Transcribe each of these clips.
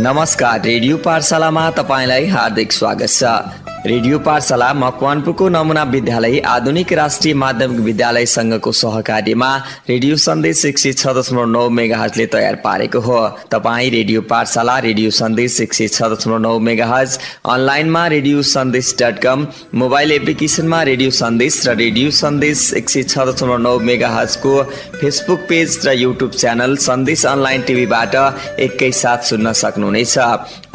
नमस्कार, रेडियो पाठशालामा तपाईलाई हार्दिक स्वागत छ। रेडियो पाठशाला मकवानपुरको नमुना विद्यालय आधुनिक राष्ट्रिय माध्यमिक विद्यालय संघको सहकार्यमा रेडियो सन्देश 106.9 मेगाहर्जले तयार पारेको हो। तपाईँ रेडियो पाठशाला, रेडियो सन्देश 106.9 मेगाहर्ज, अनलाइनमा रेडियो सन्देश.com, मोबाइल एप्लिकेसनमा रेडियो सन्देश र रेडियो सन्देश 106.9 मेगाहर्जको फेसबुक पेज र युट्युब च्यानल सन्देश अनलाइन टिभीबाट एकैसाथ सुन्न सक्नुहुनेछ।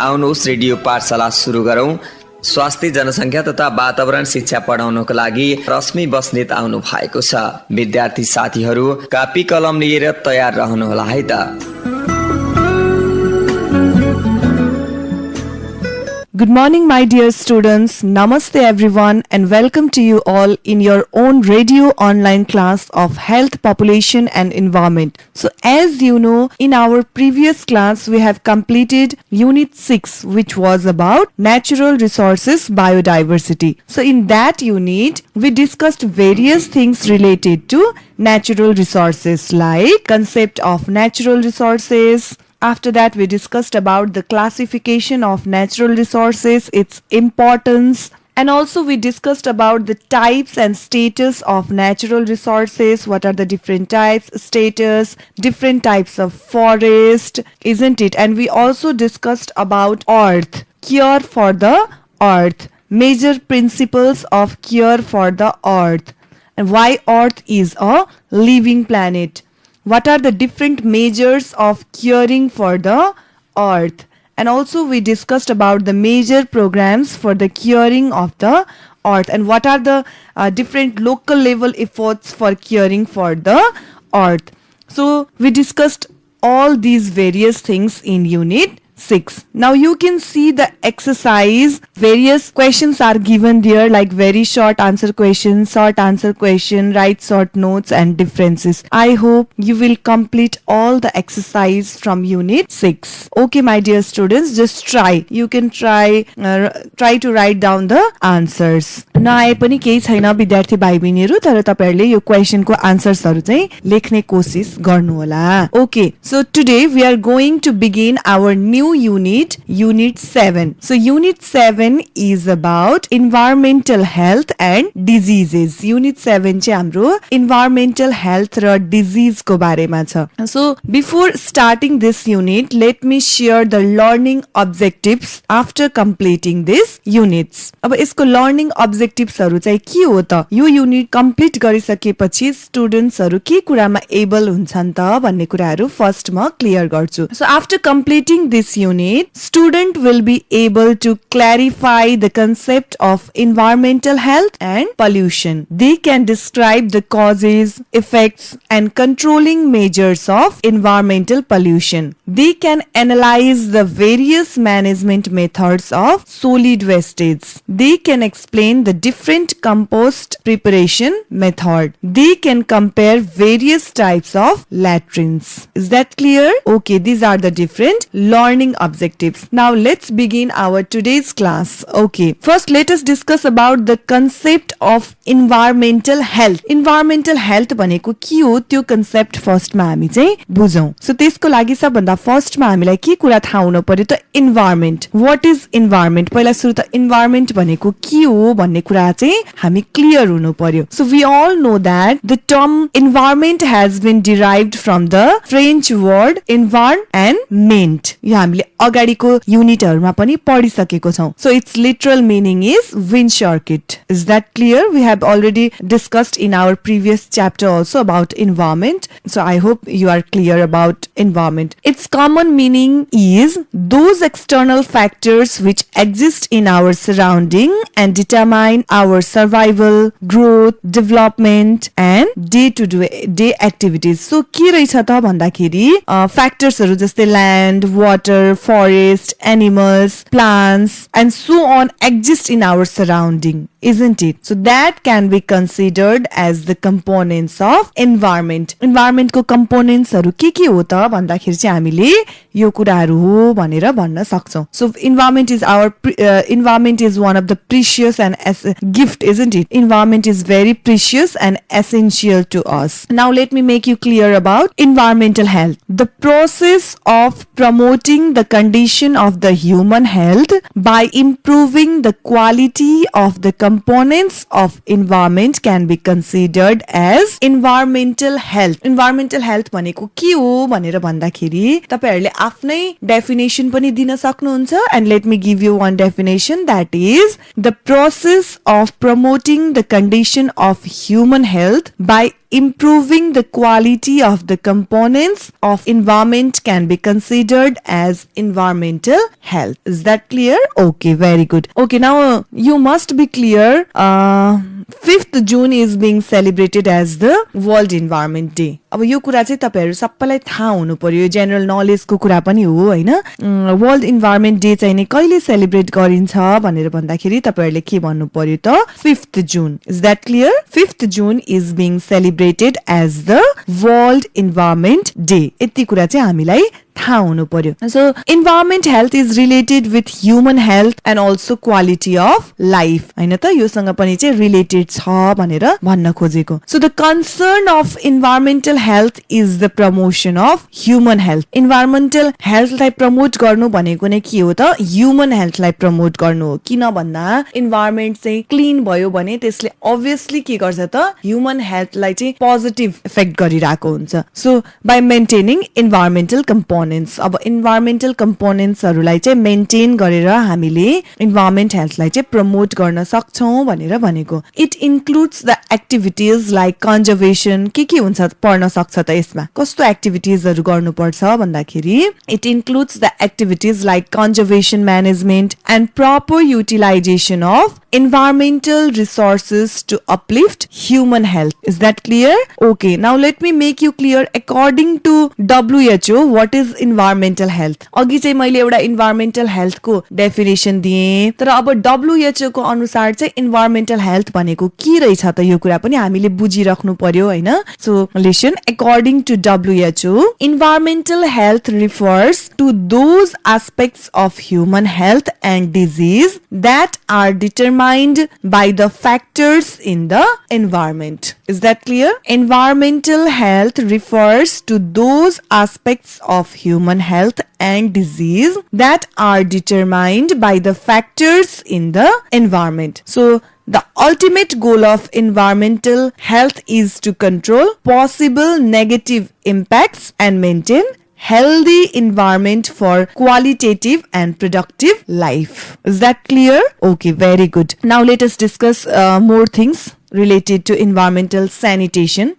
आउनुहोस् रेडियो पाठशाला सुरु गरौँ। स्वास्थ्य, जनसङ्ख्या तथा वातावरण शिक्षा पढाउनको लागि रश्मि बस्नेत आउनु भएको छ। विद्यार्थी साथीहरू कापी कलम लिएर तयार रहनुहोला है त। Good morning, my dear students. Namaste everyone and welcome to you all in your own radio online class of Health, Population and Environment. So as you know, in our previous class we have completed Unit 6, which was about Natural Resources Biodiversity. So in that unit, we discussed various things related to natural resources like concept of natural resources. After that, we discussed about the classification of natural resources, its importance, and also we discussed about the types and status of natural resources. What are the different types, status, different types of forest, isn't it? And we also discussed about earth, care for the earth, major principles of care for the earth, and why earth is a living planet. What are the different measures of caring for the earth? And also we discussed about the major programs for the caring of the earth and what are the different local level efforts for caring for the earth. So we discussed all these various things in Unit 6. Now you can see the exercise. Various questions are given there, like very short answer question, short answer question, write short notes and differences. I hope you will complete all the exercise from Unit 6. Okay, my dear students, just try. You can try to write down the answers. नआए पनि केही छैन विद्यार्थी भाइ बहिनीहरु, तर तपाईहरुले यो क्वेशनको आन्सर्सहरु चाहिँ लेख्ने कोशिश गर्नु होला. Okay, so today we are going to begin our new unit, Unit 7. So Unit 7 is about environmental health and diseases. Unit 7 चाहिँ हाम्रो environmental health र disease को बारेमा छ. So before starting this unit, let me share the learning objectives after completing this units. अब यसको learning objectivesहरु चाहिँ के हो त? यो युनिट कम्प्लिट गरिसकेपछि स्टुडेन्ट्सहरु के कुरामा एबल हुन्छन् त भन्ने कुराहरु फर्स्ट म क्लियर गर्छु. So after completing this unit, student will be able to clarify the concept of environmental health and pollution. They can describe the causes, effects and controlling measures of environmental pollution. They can analyze the various management methods of solid wastage. They can explain the different compost preparation method. They can compare various types of latrines. Is that clear? Okay, these are the different learning objectives. Now let's begin our today's class. Okay, first let us discuss about the concept of environmental health. Environmental health भनेको के हो त्यो concept first मा हामी चाहिँ बुझौं. So त्यसको लागि सबभन्दा फर्स्ट मा हामीलाई के कुरा थाहा हुनु पर्यो त इन्भाइरोमेन्ट. What is environment? पहिला सुरु त इन्भाइरोमेन्ट भनेको के हो भन्ने कुरा चाहिँ हामी क्लियर हुनु पर्यो. So we all know that the term environment has been derived from the French word environ and ment. यो हामीले अगाडिको युनिटहरुमा पनि पढिसकेको छौं. So its literal meaning is wind circuit. Is that clear? We have already discussed in our previous chapter also about environment. So I hope you are clear about environment. Its common meaning is those external factors which exist in our surrounding and determine our survival, growth, development and day-to-day activities. So के रहेछ त भन्दाखेरि फ्याक्टर्सहरु जस्तै land, water, forest, animals, plants and so on exist in our surrounding isn't it? So that can be considered as the components of environment. Environment को components हरु के हो त भन्दाखेरि चाहिँ हामीले यो कुराहरु हो भनेर भन्न सक्छौं. So environment is one of the precious and gift, isn't it? Environment is very precious and essential to us. Now let me make you clear about environmental health. The process of promoting the condition of the human health by improving the quality of the components of environment can be considered as environmental health. Environmental health भनेको के हो भनेर भन्दाखेरि तपाईहरुले आफ्नै definition पनि दिन सक्नुहुन्छ. And let me give you one definition, that is the process of promoting the condition of human health by improving the quality of the components of environment can be considered as environmental health. Is that clear? Okay, very good. Okay, now you must be clear. 5th June is being celebrated as the World Environment Day. अब यो कुरा चाहिँ तपाईहरु सबैलाई थाहा हुनु पर्यो, general knowledge को कुरा पनि हो हैन. वर्ल्ड इन्भाइरोन्मेन्ट डे चाहिँ नि कहिले सेलिब्रेट गरिन्छ भनेर भन्दाखेरि तपाईहरुले के भन्नु पर्यो त 5th June. Is that clear? 5th June is being celebrated as the World Environment Day. यति कुरा चाहिँ हामीलाई थाहा हुनु पर्यो. So environment health is related with human health and also quality of life. हैन त योसँग पनि चाहिँ related छ भनेर भन्न खोजेको. So the concern of environmental health is the promotion of human health. Environmental health लाई प्रमोट गर्नु भनेको नै के हो त human health लाई प्रमोट गर्नु हो. किन भन्दा environment चाहिँ क्लीन भयो भने त्यसले obviously के गर्छ त human health लाई चाहिँ positive effect गरिराको हुन्छ. So by maintaining environmental components, अब environmental components हरुलाई चाहिँ maintain गरेर हामीले environment health लाई चाहिँ promote गर्न सक्छौं भनेर भनेको. It includes the activities like conservation. के हुन्छ पर्न सक्छ त यसमा कस्तो activities हरु गर्नु पर्छ भन्दाखेरि it includes the activities like conservation management and proper utilization of environmental resources to uplift human health. Is that clear? Okay, now let me make you clear. According to WHO, what is environmental health? अघि चाहिँ मैले एउटा environmental health को definition दिए, तर अब WHO को अनुसार चाहिँ environmental health भनेको के रहेछ त यो कुरा पनि हामीले बुझिराख्नु पर्यो हैन. So listen, according to WHO, environmental health refers to those aspects of human health and disease that are determined by the factors in the environment. Is that clear? Environmental health refers to those aspects of human health and disease that are determined by the factors in the environment. So the ultimate goal of environmental health is to control possible negative impacts and maintain healthy environment for qualitative and productive life. Is that clear? Okay, very good. Now let us discuss more things related to environmental sanitation.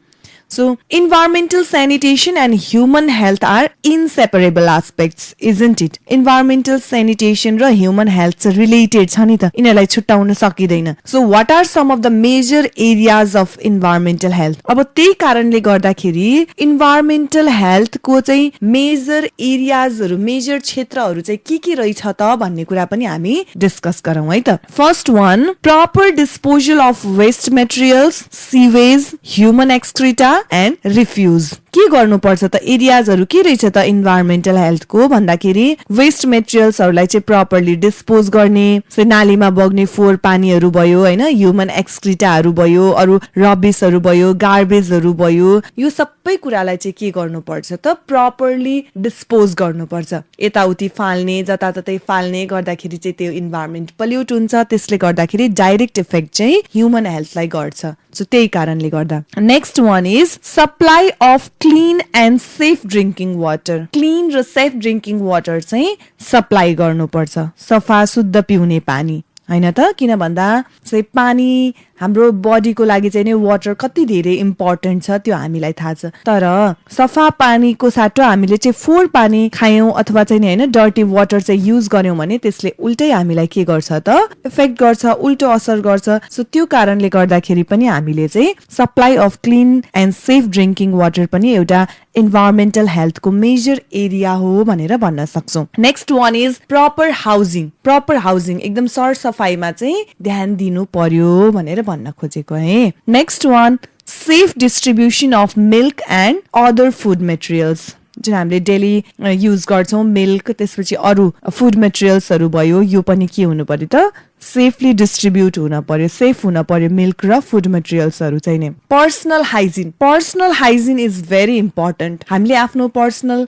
So environmental sanitation and human health are inseparable aspects, isn't it? Environmental sanitation र human health related छ नि त, यिनीलाई छुट्टाउन सकिदैन. So what are some of the major areas of environmental health? अब त्यही कारणले गर्दाखेरि environmental health को चाहिँ major areas हरु, major क्षेत्रहरु चाहिँ के रहेछ त भन्ने कुरा पनि हामी डिस्कस गरौँ है त. First one, proper disposal of waste materials, sewage, human excreta and refuse. के गर्नुपर्छ त एरियाजहरु के रहेछ त इन्भाइरोमेन्टल हेल्थ को भन्दाखेरि वेस्ट मेटेरियल्सहरुलाई चाहिँ प्रपरली डिस्पोज गर्ने, सो नालीमा बग्ने फोहोर पानीहरु भयो हैन, ह्युमन एक्सक्रिटाहरु भयो, अरु रबिसहरु भयो, गार्बेजहरु भयो, यो सबै कुरालाई चाहिँ के गर्नुपर्छ त प्रपरली डिस्पोज गर्नुपर्छ. यताउति फाल्ने, जताततै फाल्ने गर्दाखेरि चाहिँ त्यो इन्भाइरोमेन्ट पोल्युट हुन्छ, त्यसले गर्दाखेरि डाइरेक्ट इफेक्ट चाहिँ ह्युमन हेल्थलाई गर्छ. सो त्यही कारणले गर्दा. Next one is supply of clean and safe drinking water. Clean र सेफ ड्रिंकिङ वाटर चाहिँ सप्लाई गर्नुपर्छ, सफा शुद्ध पिउने पानी हैन त. किन भन्दा चाहिँ पानी हाम्रो बडीको लागि चाहिँ नि वाटर कति धेरै इम्पोर्टेन्ट छ त्यो हामीलाई थाहा छ। तर सफा पानीको साटो हामीले चाहिँ फोहोर पानी खायौं अथवा चाहिँ नि हैन डर्टी वाटर चाहिँ युज गर्यौं भने त्यसले उल्टै हामीलाई के गर्छ त इफेक्ट गर्छ, उल्टो असर गर्छ। सो त्यो कारणले गर्दाखेरि पनि हामीले चाहिँ supply of clean and safe drinking water पनि एउटा इन्भाइरोमेन्टल हेल्थको मेजर एरिया हो भनेर भन्न सक्छौं। Next one is proper housing. Proper housing एकदम सरसफाइमा चाहिँ ध्यान दिनु पर्यो भनेर भन्न खोजेको है। Next one safe distribution of milk and other food materials, जुन हामीले डेली युज गर्छौं मिल्क, त्यसपछि अरू फुड मेटेरियल्सहरू भयो, यो पनि के हुनु पर्यो त सेफली डिस्ट्रिब्युट हुन पर्यो, सेफ हुन पर्यो मिल्क र फुड मेटेरियल्सहरू चाहिँ नि। Personal hygiene, personal hygiene is very important. हामीले आफ्नो पर्सनल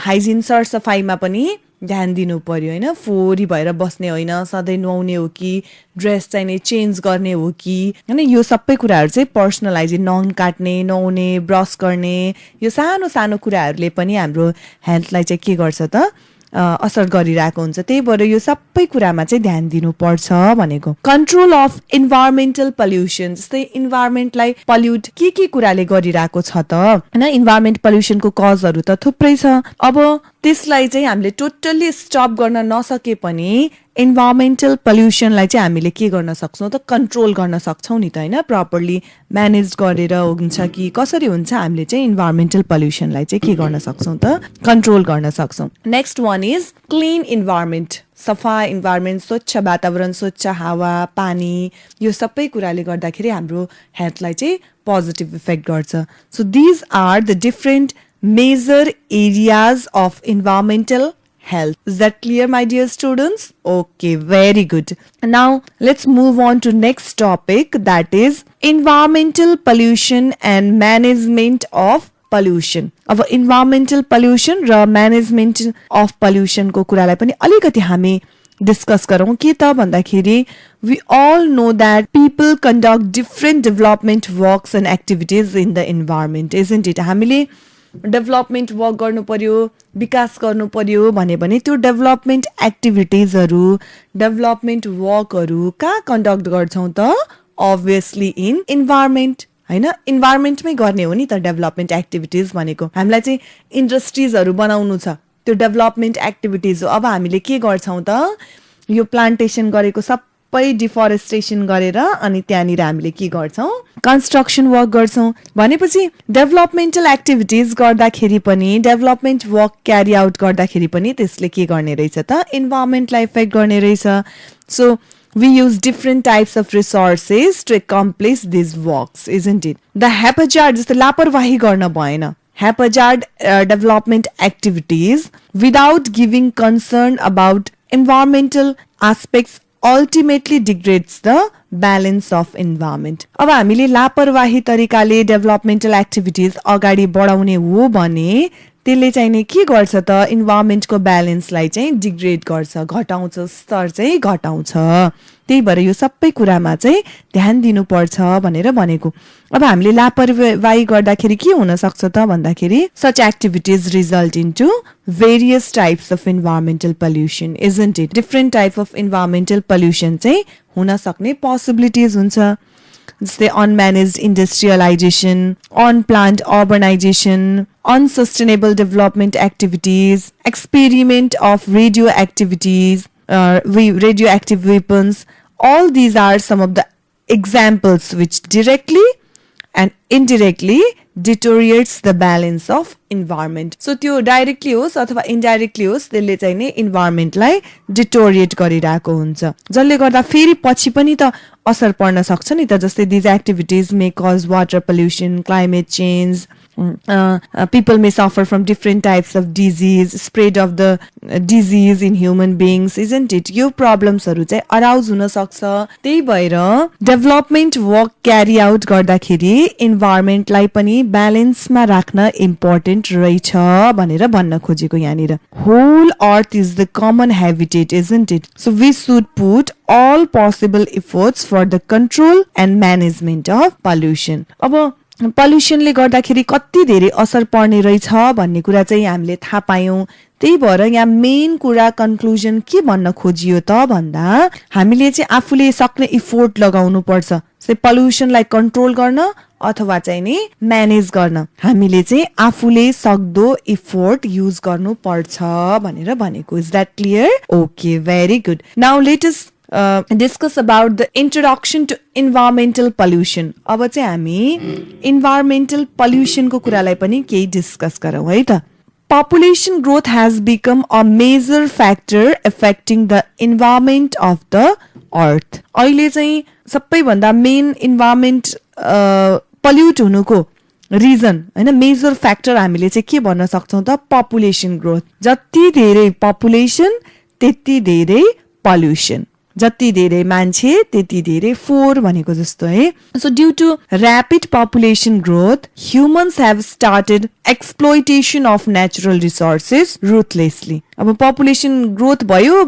हाइजिन सरसफाइमा पनि ध्यान दिनु पर्यो हैन। फोहोरी भएर बस्ने होइन, सधैँ नुहाउने हो कि ड्रेस चाहिँ नि चेन्ज गर्ने हो कि हैन, यो सबै कुराहरू चाहिँ पर्सनल हाइजिन, नङ काट्ने, नुहाउने, ब्रस गर्ने, यो सानो सानो कुराहरूले पनि हाम्रो हेल्थलाई चाहिँ के गर्छ त असर गरिरहेको हुन्छ। त्यही भएर यो सबै कुरामा चाहिँ ध्यान दिनुपर्छ भनेको। कन्ट्रोल अफ इन्भाइरोमेन्टल पल्युसन, जस्तै इन्भाइरोमेन्टलाई पल्युट के कुराले गरिरहेको छ त हैन। इन्भाइरोमेन्ट पल्युसनको कजहरू त थुप्रै छ। अब त्यसलाई चाहिँ हामीले टोटल्ली स्टप गर्न नसके पनि इन्भाइरोमेन्टल पल्युसनलाई चाहिँ हामीले के गर्न सक्छौँ त कन्ट्रोल गर्न सक्छौँ नि त हैन। प्रपरली म्यानेज गरेर हुन्छ कि कसरी हुन्छ हामीले चाहिँ इन्भाइरोमेन्टल पल्युसनलाई चाहिँ के गर्न सक्छौँ त कन्ट्रोल गर्न सक्छौँ। Next one is clean environment, सफा इन्भाइरोमेन्ट, स्वच्छ वातावरण, स्वच्छ हावा, पानी, यो सबै कुराले गर्दाखेरि हाम्रो हेल्थलाई चाहिँ पोजिटिभ इफेक्ट गर्छ। So these are the different major areas of environmental health. Is that clear, my dear students? Okay, very good. Now let's move on to next topic, that is environmental pollution and management of pollution. अब environmental pollution र management of pollution को कुरालाई पनि अलिकति हामी discuss गरौँ के त भन्दाखेरि we all know that people conduct different development works and activities in the environment, isn't it? हामीले डेभलपमेन्ट वर्क गर्नु पर्यो, विकास गर्नु पर्यो भने त्यो डेभलपमेन्ट एक्टिभिटिजहरू, डेभलपमेन्ट वर्कहरू कहाँ कन्डक्ट गर्छौँ त अभियसली इन इन्भाइरोमेन्ट हैन। इन्भाइरोमेन्टमै गर्ने हो नि त डेभलपमेन्ट एक्टिभिटिज भनेको। हामीलाई चाहिँ इन्डस्ट्रिजहरू बनाउनु छ, त्यो डेभलपमेन्ट एक्टिभिटिज हो। अब हामीले के गर्छौँ त यो प्लान्टेसन गरेको सबै डिफोरेस्टेसन गरेर अनि त्यहाँनिर हामीले के गर्छौँ कन्स्ट्रक्सन वर्क गर्छौँ भनेपछि डेभलपमेन्टल एक्टिभिटिज गर्दाखेरि पनि, डेभलपमेन्ट वर्क क्यारी आउट गर्दाखेरि पनि त्यसले के गर्ने रहेछ त इन्भाइरोमेन्टलाई इफेक्ट गर्ने रहेछ। So we use different types of resources to accomplish these works, isn't it? The haphazard, जस्तो लापरवाही गर्न भएन, haphazard development activities without giving concern about environmental aspects ultimately degrades the balance of environment. अब हामीले लापरवाही तरिकाले डेभलपमेन्टल एक्टिभिटिज अगाडि बढाउने हो भने त्यसले चाहिँ नि के गर्छ त इन्भाइरोमेन्टको ब्यालेन्सलाई चाहिँ डिग्रेड गर्छ, घटाउँछ, स्तर चाहिँ घटाउँछ। त्यही भएर यो सबै कुरामा चाहिँ ध्यान दिनुपर्छ भनेर भनेको। अब हामीले लापरवाही गर्दाखेरि के हुन सक्छ त भन्दाखेरि such activities result into various types of environmental pollution, isn't it? Different type of environmental pollution चाहिँ हुन सक्ने possibilities हुन्छ, जस्तै unmanaged industrialization, unplanned urbanization, unsustainable development activities, experiment of radioactivities, radioactive weapons. All these are some of the examples which directly and indirectly deteriorates the balance of environment. So त्यो directly होस् अथवा indirectly होस् त्यसले चाहिँ नि इन्भाइरोमेन्टलाई deteriorate गरिरहेको हुन्छ, जसले गर्दा फेरि पछि पनि त असर पर्न सक्छ नि त। जस्तै these activities may cause water pollution, climate change, people may suffer from different types of disease, spread of the disease in human beings, isn't it? यो प्रब्लम्सहरू चाहिँ अराउज हुन सक्छ। त्यही भएर डेभलपमेन्ट वर्क क्यारी आउट गर्दाखेरि इन्भाइरोमेन्टलाई पनि ब्यालेन्समा राख्न इम्पोर्टेन्ट रहेछ भनेर भन्न खोजेको यहाँनिर। Whole earth is the common habitat, isn't it? So we should put all possible efforts for the control and management of pollution. अब पल्युसनले गर्दाखेरि कति धेरै असर पर्ने रहेछ भन्ने कुरा चाहिँ हामीले थाहा पायौं। त्यही भएर यहाँ मेन कुरा कन्क्लुजन के भन्न खोजियो त भन्दा हामीले चाहिँ आफूले सक्ने इफोर्ट लगाउनु पर्छ से पल्युसनलाई कन्ट्रोल गर्न अथवा चाहिँ नि म्यानेज गर्न हामीले चाहिँ आफूले सक्दो इफोर्ट युज गर्नु पर्छ भनेर भनेको is that clear okay very good now let us discuss about the introduction to environmental pollution अब चाहिँ हामी environmental pollution को कुरालाई पनि केही डिस्कस गरौँ है त population growth has become a major factor affecting the environment of the earth अहिले चाहिँ सबैभन्दा मेन इन्भाइरोमेन्ट पल्युट हुनुको रिजन हैन मेजर फ्याक्टर हामीले चाहिँ के भन्न सक्छौं त पपुलेसन ग्रोथ जति धेरै पपुलेसन त्यति धेरै पल्युसन जति धेरै मान्छे त्यति धेरै फोहोर भनेको जस्तो है so due to rapid population growth humans have started exploitation of natural resources ruthlessly अब पपुलेसन ग्रोथ भयो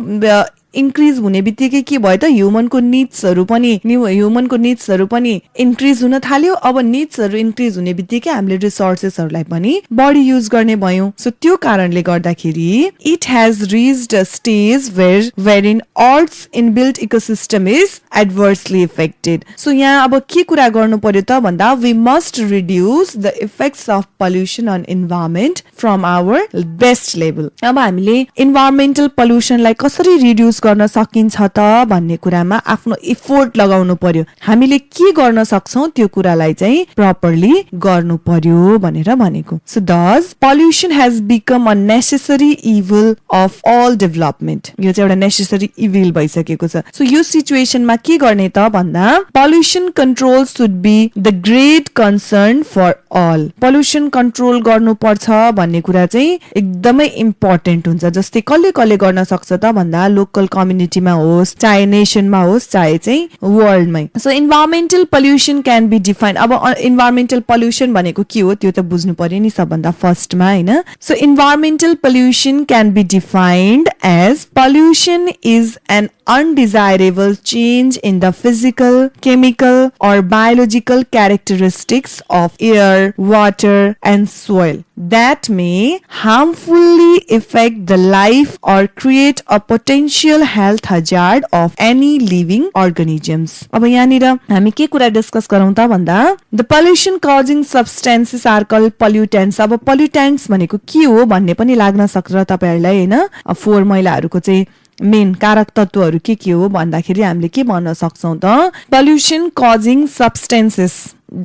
इन्क्रिज हुने बित्तिकै के भयो त ह्युमनको निड्सहरु पनि इन्क्रिज हुन थाल्यो अब निड्सहरु इन्क्रिज हुने बित्तिकै हामीले रिसोर्सेसहरुलाई पनि बढी युज गर्ने भयौं सो त्यो कारणले गर्दाखेरि it has reached a stage wherein earth's inbuilt ecosystem is adversely affected so यहाँ अब के कुरा गर्नु पर्यो त भन्दा we must reduce the effects of pollution on environment from our best level अब हामीले इन्भाइरोमेन्टल पोल्युसनलाई कसरी रिड्युस गर्न सकिन्छ त भन्ने कुरामा आफ्नो इफोर्ट लगाउनु पर्यो हामीले के गर्न सक्छौं त्यो कुरालाई चाहिँ प्रपरली गर्नु पर्यो भनेर भनेको so this pollution has become a necessary evil of all development यो चाहिँ एउटा नेसेसरी इभिल भइसकेको छ सो यो सिचुएसनमा के गर्ने त भन्दा pollution control should be the great concern for all pollution control गर्नुपर्छ भन्ने कुरा चाहिँ एकदमै इम्पोर्टेन्ट हुन्छ जस्तै कसले गर्न सक्छ त भन्दा लोकल कम्युनिटीमा होस् चाहे नेसनमा होस् चाहे चाहिँ वर्ल्डमै so environmental pollution can be defined अब इन्भाइरोमेन्टल पोल्युसन भनेको के हो त्यो त बुझ्नु पर्यो नि सबभन्दा फर्स्टमा हैन so environmental pollution can be defined as pollution is an undesirable change in the physical, chemical or biological characteristics of air, water and soil that may harmfully affect the life or create a potential health hazard of any living organisms. अब यहाँनिर हामी के कुरा discuss गरौँ त भन्दा the pollution causing substances are called pollutants. अब pollutants भनेको के हो भन्ने पनि लाग्न सक्छ तपाईहरुलाई हैन फोहोर मैलाहरुको चाहिँ मेन कारक तत्वहरु के हो भन्दाखेरि हामीले के भन्न सक्छौं त pollution causing substances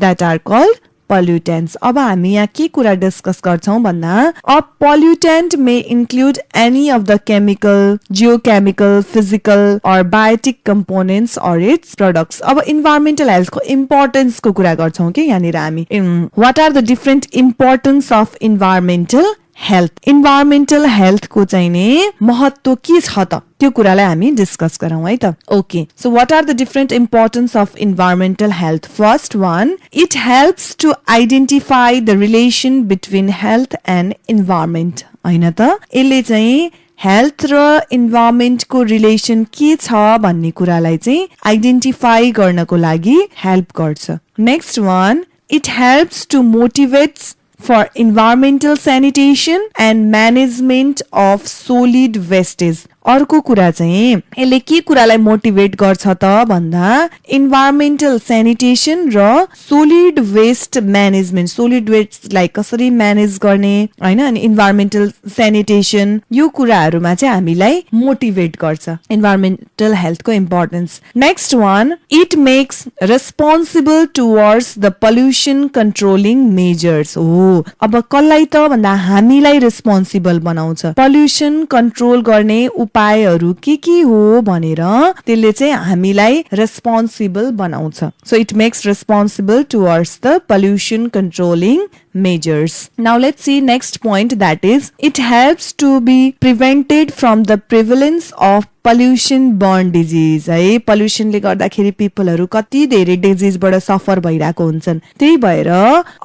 that are called pollutants अब हामी यहाँ के कुरा डिस्कस गर्छौं भन्दा a pollutant may include any of the chemical geochemical physical or biotic components or its products अब इन्भाइरोमेन्टल हेल्थको इम्पोर्टेन्स को कुरा गर्छौं के यहाँनिर हामी what are the different importance of environmental health environmental health को चाहिँ नि महत्व के छ त त्यो कुरालाई हामी डिस्कस गरौँ है त okay so what are the different importance of environmental health first one it helps to identify the relation between health and environment हैन त यसले चाहिँ हेल्थ र इन्भाइरोमेन्टको रिलेसन के छ भन्ने कुरालाई चाहिँ आइडेन्टिफाई गर्नको लागि हेल्प गर्छ next one it helps to motivate for environmental sanitation and management of solid wastage अर्को कुरा चाहिँ यसले के कुरालाई मोटिभेट गर्छ त भन्दा इन्भाइरोमेन्टल सैनिटेसन र सोलिड वेस्ट म्यानेजमेन्ट सोलिड वेस्टलाई कसरी म्यानेज गर्ने हैन अनि इन्भाइरोमेन्टल सैनिटेसन यो कुराहरुमा चाहिँ हामीलाई मोटिभेट गर्छ इन्भाइरोमेन्टल हेल्थको importance next one it makes responsible towards the pollution controlling measures हो अब कसलाई त भन्दा हामीलाई रेस्पोन्सिबल बनाउँछ पोल्युसन कन्ट्रोल गर्ने उपायहरु के हो भनेर त्यसले चाहिँ हामीलाई रेस्पोन्सिबल बनाउँछ so it makes responsible towards the pollution controlling measures. Now let's see next point that is it helps to be prevented from the prevalence of pollution borne disease है pollution ले गर्दाखेरि पिपलहरु कति धेरै डिजीज बाट सफर भइराको हुन्छन् त्यही भएर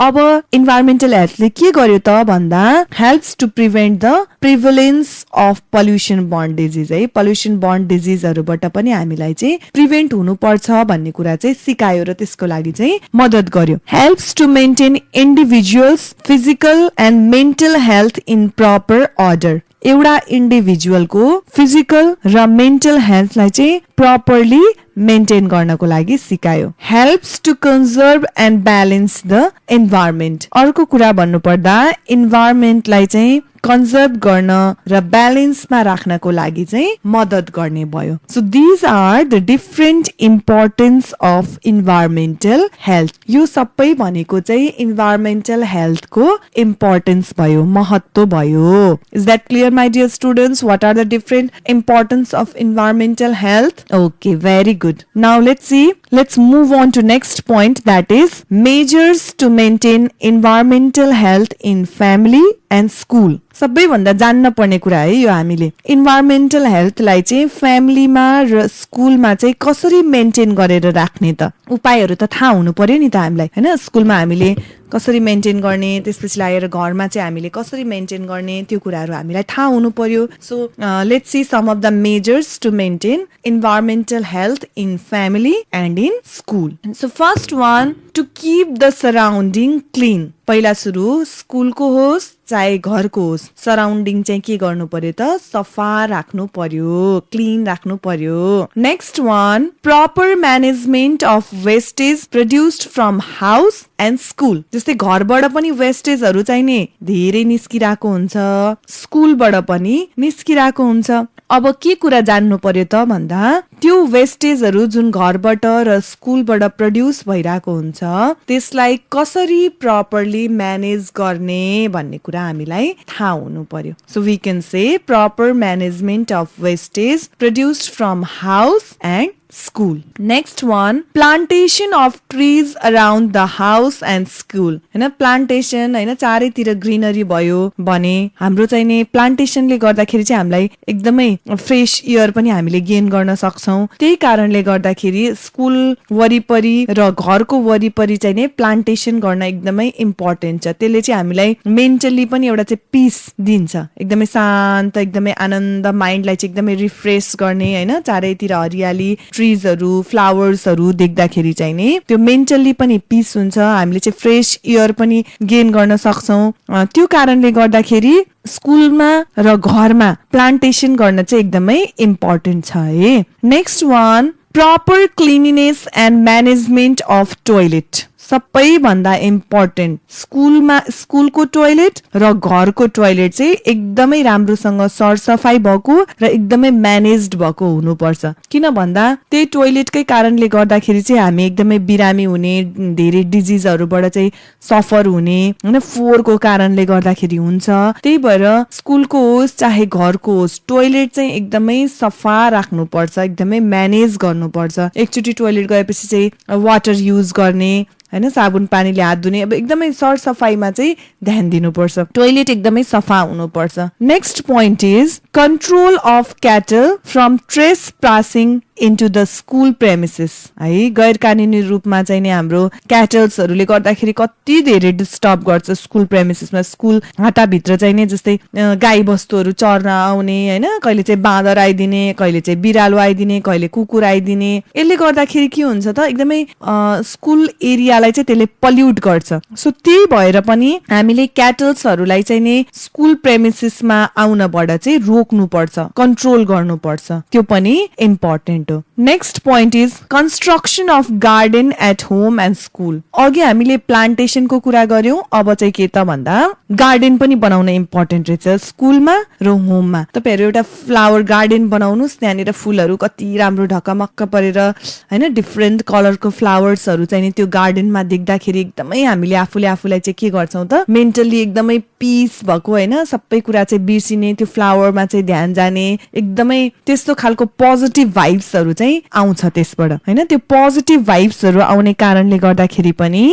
अब इन्भाइरोमेन्टल हेल्थले के गर्यो त भन्दा helps to prevent the prevalence of pollution borne disease है pollution borne diseaseहरुबाट पनि हामीलाई चाहिँ प्रिभेन्ट हुनुपर्छ भन्ने कुरा चाहिँ सिकायो र त्यसको लागि चाहिँ मद्दत गर्यो helps to maintain individuals physical and mental health in proper order एउटा इन्डिभिजुअलको फिजिकल र मेन्टल हेल्थलाई चाहिँ प्रपरली मेन्टेन गर्नको लागि सिकायो। Helps to conserve and balance the environment. अर्को कुरा भन्नुपर्दा इन्भाइरोमेन्टलाई चाहिँ कन्जर्भ गर्न र ब्यालेन्समा राख्नको लागि चाहिँ मद्दत गर्ने भयो। So these are the different importance of environmental health. यो सबै भनेको चाहिँ इन्भाइरोमेन्टल हेल्थको इम्पोर्टेन्स भयो, महत्व भयो। Is that clear my dear students? What are the different importance of environmental health? Okay, very good. Now let's move on to next point, that is measures to maintain environmental health in family and school. सबैभन्दा जान्न पर्ने कुरा है यो हामीले environmental हेल्थलाई चाहिँ फ्यामिलीमा र स्कुलमा चाहिँ कसरी मेन्टेन गरेर राख्ने त उपायहरू त थाहा हुनु पर्यो नि त हामीलाई, हैन? स्कुलमा हामीले कसरी मेन्टेन गर्ने, त्यसपछि लागेर घरमा चाहिँ हामीले कसरी मेन्टेन गर्ने, त्यो कुराहरू हामीलाई थाहा हुनु पर्यो। So let's see some of the measures to maintain environmental health in family and in school. So first one, to keep the surrounding clean. पहिला सुरु स्कुलको होस् चाहे घरको होस्, सराउन्डिङ चाहिँ के गर्नु पर्यो त? सफा राख्नु पर्यो, क्लिन राख्नु पर्यो। Next one, proper management of wastage produced from house and school. जस्तै घरबाट पनि वेस्टेजहरू चाहिँ नि धेरै निस्किरहेको हुन्छ, स्कुलबाट पनि निस्किरहेको हुन्छ। अब के कुरा जान्नु पर्यो त भन्दा त्यो वेस्टेजहरू जुन घरबाट र स्कुलबाट प्रड्युस भइरहेको हुन्छ त्यसलाई कसरी प्रपरली म्यानेज गर्ने भन्ने कुरा हामीलाई थाहा हुनु पर्यो। So we can say proper management of wastage produced from house and school. Next one, plantation of trees around the house and school. हैन, प्लान्टेसन, हैन, चारैतिर ग्रिनरी भयो भने हाम्रो चाहिँ नि प्लान्टेसनले गर्दाखेरि चाहिँ हामीलाई एकदमै फ्रेश एयर पनि हामीले गेन गर्न सक्छौं। त्यही कारणले गर्दाखेरि स्कुल वरिपरि र घरको वरिपरि चाहिँ नि प्लान्टेसन गर्न एकदमै इम्पोर्टेन्ट छ। त्यसले चाहिँ हामीलाई मेन्टली पनि एउटा चाहिँ पिस दिन्छ, एकदमै शान्त, एकदमै आनन्द, माइन्डलाई चाहिँ एकदमै रिफ्रेश गर्ने, हैन, चारैतिर हरियाली, ट्रिजहरू, फ्लावर्सहरू देख्दाखेरि चाहिँ नि त्यो मेन्टली पनि पिस हुन्छ, हामीले चाहिँ फ्रेश एयर पनि गेन गर्न सक्छौं। त्यो कारणले गर्दाखेरि स्कुलमा र घरमा प्लान्टेसन गर्न चाहिँ एकदमै इम्पोर्टेन्ट छ है। Next one, proper cleanliness and management of toilet. सबैभन्दा इम्पोर्टेन्ट स्कुलको टोयलेट र घरको टोयलेट चाहिँ एकदमै राम्रोसँग सरसफाई भएको र एकदमै म्यानेज्ड भएको हुनुपर्छ। किन भन्दा त्यही टोयलेटकै कारणले गर्दाखेरि चाहिँ हामी एकदमै बिरामी हुने, धेरै डिजिजहरूबाट चाहिँ सफर हुने, हैन, फोहोरको कारणले गर्दाखेरि हुन्छ। त्यही भएर स्कुलको होस् चाहे घरको होस् टोयलेट चाहिँ एकदमै सफा राख्नुपर्छ, एकदमै म्यानेज गर्नुपर्छ। एकचोटि टोयलेट गएपछि चाहिँ वाटर युज गर्ने, हैन, साबुन पानीले हात धुने, अब एकदमै सरसफाइमा चाहिँ ध्यान दिनुपर्छ। टोयलेट एकदमै सफा हुनुपर्छ। Next point is control of cattle from trace passing into the school premises. है, गैर कानुनी रूपमा चाहिँ नि हाम्रो क्याटल्सहरूले गर्दाखेरि कति धेरै डिस्टर्ब गर्छ स्कुल प्रेमिसेसमा। स्कुल हाटाभित्र चाहिँ नि जस्तै गाई बस्तुहरू चर्न आउने, हैन, कहिले चाहिँ बाँदर आइदिने, कहिले चाहिँ बिरालो आइदिने, कहिले कुकुर आइदिने। यसले गर्दाखेरि के हुन्छ त एकदमै स्कुल एरियालाई चाहिँ त्यसले पल्युट गर्छ। सो त्यही भएर पनि हामीले क्याटल्सहरूलाई चाहिँ नि स्कुल प्रेमिसेसमा आउनबाट चाहिँ रोक्नुपर्छ, कन्ट्रोल गर्नुपर्छ, त्यो पनि important. Next point is construction of garden at home and school. अघि हामीले प्लान्टेसनको कुरा गर्यौं, अब चाहिँ के त भन्दा गार्डन पनि बनाउन इम्पोर्टेन्ट रहेछ स्कुलमा र होममा। तपाईहरु एउटा फ्लावर गार्डन बनाउनुस्, त्यहाँनिर फूलहरू कति राम्रो ढकमक्क परेर, हैन, डिफरेन्ट कलरको फ्लावर्सहरू चाहिँ त्यो गार्डनमा देख्दाखेरि एकदमै हामीले आफूलाई चाहिँ के गर्छौं त मेन्टली एकदमै पिस भएको, हैन, सबै कुरा चाहिँ बिर्सिने, त्यो फ्लावरमा चाहिँ ध्यान जाने, एकदमै त्यस्तो खालको पोजिटिभ भाइब्सहरू चाहिँ आउँछ त्यसबाट, हैन। त्यो पोजिटिभ भाइब्सहरू आउने कारणले गर्दाखेरि पनि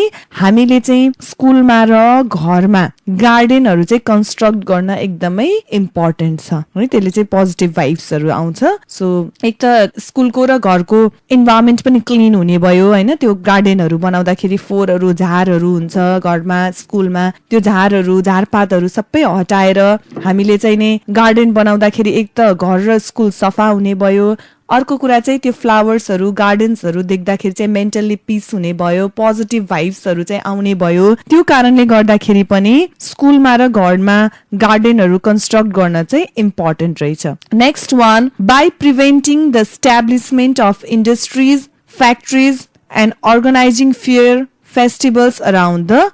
हामीले चाहिँ स्कुलमा र घरमा गार्डनहरू चाहिँ कन्स्ट्रक्ट गर्न एकदमै इम्पोर्टेन्ट छ, है, त्यसले चाहिँ पोजिटिभ भाइब्सहरू आउँछ। सो एक त स्कुलको र घरको इन्भाइरोमेन्ट पनि क्लिन हुने भयो, हैन, त्यो गार्डनहरू बनाउँदाखेरि फोहोरहरू, झारहरू हुन्छ घरमा, स्कुलमा त्यो झारहरू, झारपातहरू सबै हटाएर हामीले चाहिँ नि गार्डन बनाउँदाखेरि एक त घर र स्कुल सफा हुने भयो, अर्को कुरा चाहिँ त्यो फ्लावर्सहरू गार्डन्सहरू देख्दाखेरि चाहिँ मेन्टल्ली पिस हुने भयो, पोजिटिभ भाइब्सहरू चाहिँ आउने भयो। त्यो कारणले गर्दाखेरि पनि स्कुलमा र घरमा गार्डनहरू कन्स्ट्रक्ट गर्न चाहिँ इम्पोर्टेन्ट रहेछ। Next one, by preventing the establishment of industries, factories and organising fair festivals around the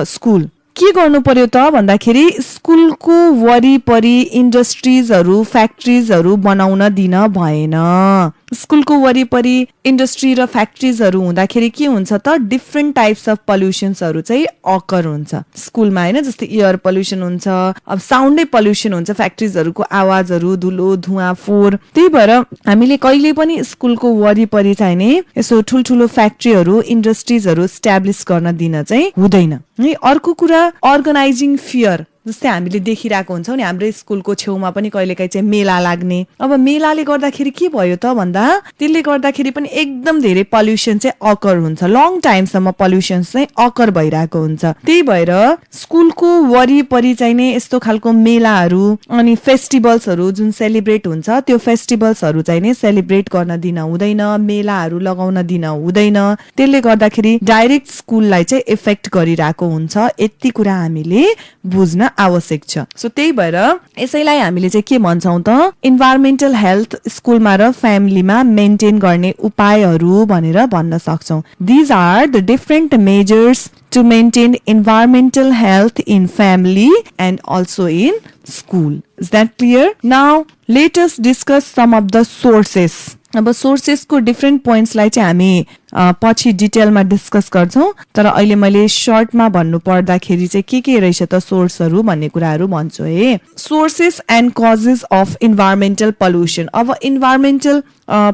school. के गर्नु पर्यो त भन्दाखेरि स्कुलको वरिपरि इन्डस्ट्रिजहरू फ्याक्ट्रिजहरू बनाउन दिन भएन। स्कुलको वरिपरि इन्डस्ट्री र फ्याक्ट्रिजहरू हुँदाखेरि के हुन्छ त डिफ्रेन्ट टाइप्स अफ पल्युसन्सहरू चाहिँ अकर हुन्छ स्कुलमा हैन। जस्तै एयर पल्युसन हुन्छ, अब साउन्डै पल्युसन हुन्छ, फ्याक्ट्रिजहरूको आवाजहरू, धुलो, धुवाँ, फोहोर। त्यही भएर हामीले कहिले पनि स्कुलको वरिपरि चाहिँ नि यसो ठुल्ठुलो फ्याक्ट्रीहरू इन्डस्ट्रिजहरू इस्टाब्लिस गर्न दिन चाहिँ हुँदैन है। अर्को कुरा अर्गनाइजिङ फेयर, जस्तै हामीले देखिरहेको हुन्छौँ नि हाम्रो स्कुलको छेउमा पनि कहिलेकाहीँ चाहिँ मेला लाग्ने। अब मेलाले गर्दाखेरि के भयो त भन्दा त्यसले गर्दाखेरि पनि एकदम धेरै पल्युसन चाहिँ अकर हुन्छ, लङ टाइमसम्म पल्युसन चाहिँ अकर भइरहेको हुन्छ। त्यही भएर स्कुलको वरिपरि चाहिँ नै यस्तो खालको मेलाहरू अनि फेस्टिभल्सहरू जुन सेलिब्रेट हुन्छ त्यो फेस्टिभल्सहरू चाहिँ नै सेलिब्रेट गर्न दिन हुँदैन, मेलाहरू लगाउन दिन हुँदैन। त्यसले गर्दाखेरि डाइरेक्ट स्कुललाई चाहिँ इफेक्ट गरिरहेको हुन्छ। यति कुरा हामीले बुझ्न आवश्यक छ। सो त्यही भएर यसैलाई हामीले चाहिँ के भन्छौँ त इन्भाइरोमेन्टल हेल्थ स्कुलमा र फ्यामिलीमा मेन्टेन गर्ने उपायहरू भनेर भन्न सक्छौँ। These are the different measures to maintain environmental health in family and also in school. Is that clear? Now let us discuss some of the sources. अब सोर्सेस को डिफरेन्ट पोइन्ट्सलाई चाहिँ हामी पछि डिटेलमा डिस्कस गर्छौँ, तर अहिले मैले सर्टमा भन्नु पर्दाखेरि चाहिँ के रहेछ त सोर्सहरू भन्ने कुराहरू भन्छु है। Sources and causes of environmental pollution. अब इन्भाइरोमेन्टल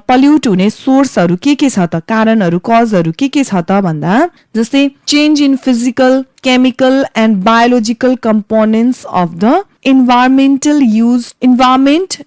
पल्युट हुने सोर्सहरू के छ त, कारणहरू कजहरू के छ त भन्दा जस्तै change in physical, chemical and biological components of the environment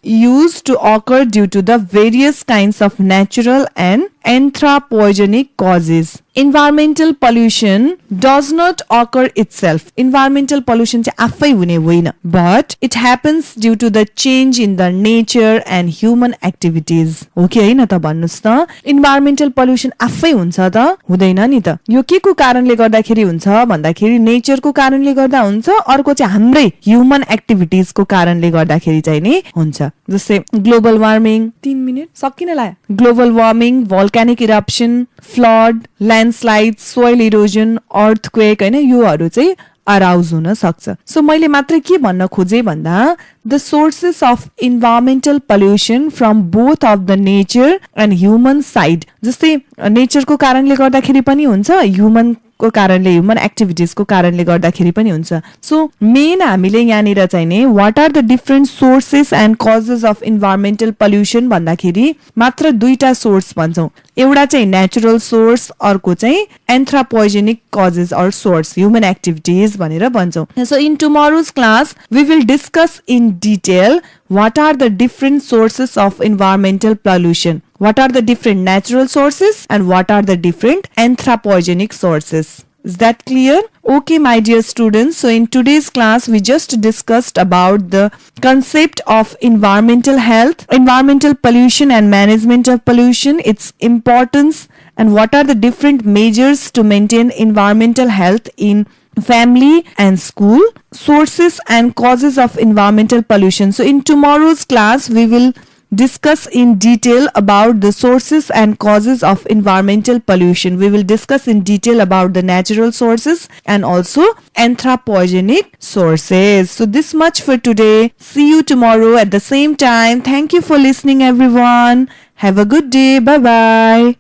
used to occur due to the various kinds of natural and anthropogenic causes. Environmental pollution does not occur itself. Environmental pollution चाहिँ आफै हुने होइन, but it happens due to the change in the nature and human activities. Okay हैन त भन्नुस् त environmental pollution आफै हुन्छ त हुँदैन नि त। यो के को कारणले गर्दाखेरि हुन्छ भन्दाखेरि नेचरको कारणले गर्दा हुन्छ, अर्को चाहिँ हाम्रै ह्युमन एक्टिभिटिज को कारणले गर्दाखेरि चाहिँ नि हुन्छ। जस्तै ग्लोबल वार्मिङ 3 मिनेट सकिन लाग्यो। Global warming, volcanic eruption, flood, landslide, soil erosion, earthquake हैन योहरू चाहिँ अराउज हुन सक्छ। सो मैले मात्र के भन्न खोजे भन्दा the sources of environmental pollution from both of the nature and human side. जस्तै नेचरको कारणले गर्दाखेरि पनि हुन्छ, ह्युमन को कारणले ह्युमन एक्टिभिटिज को कारणले गर्दाखेरि पनि हुन्छ। सो मेन हामीले यहाँनिर चाहिँ नि what are the different sources and causes of environmental pollution भन्दाखेरि मात्र दुईटा सोर्स भन्छौँ। एउटा चाहिँ नेचुरल सोर्स, अर्को चाहिँ anthropogenic causes or source human activities भनेर भन्छौँ। So in tomorrow's class we will discuss in detail what are the different sources of environmental pollution, what are the different natural sources and what are the different anthropogenic sources. Is that clear? Okay, my dear students. So in today's class, we just discussed about the concept of environmental health, environmental pollution and management of pollution, its importance, and what are the different measures to maintain environmental health in family and school, sources and causes of environmental pollution. So in tomorrow's class, we will discuss in detail about the sources and causes of environmental pollution. We will discuss in detail about the natural sources and also anthropogenic sources. So this much for today. See you tomorrow at the same time. Thank you for listening, everyone. Have a good day. Bye-bye.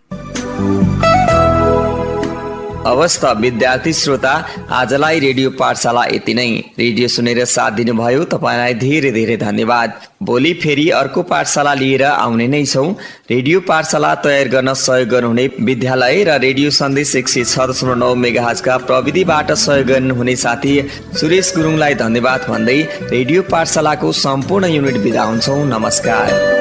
अवस्था विद्यार्थी श्रोता, आजलाई radio पाठशाला यति नै। Radio सुनेर साथ दिनुभयो तपाईलाई धेरै धेरै धन्यवाद। भोलि फेरि अर्को पाठशाला लिएर आउने नै छौँ। रेडियो पाठशाला तयार गर्न सहयोग गर्नुहुने विद्यालय र रेडियो सन्देश 106.9 मेगाहर्ज का प्रविधिबाट सहयोग गर्नुहुने साथी सुरेश गुरुङलाई धन्यवाद भन्दै रेडियो पाठशालाको सम्पूर्ण युनिट बिदा हुन्छौँ। नमस्कार।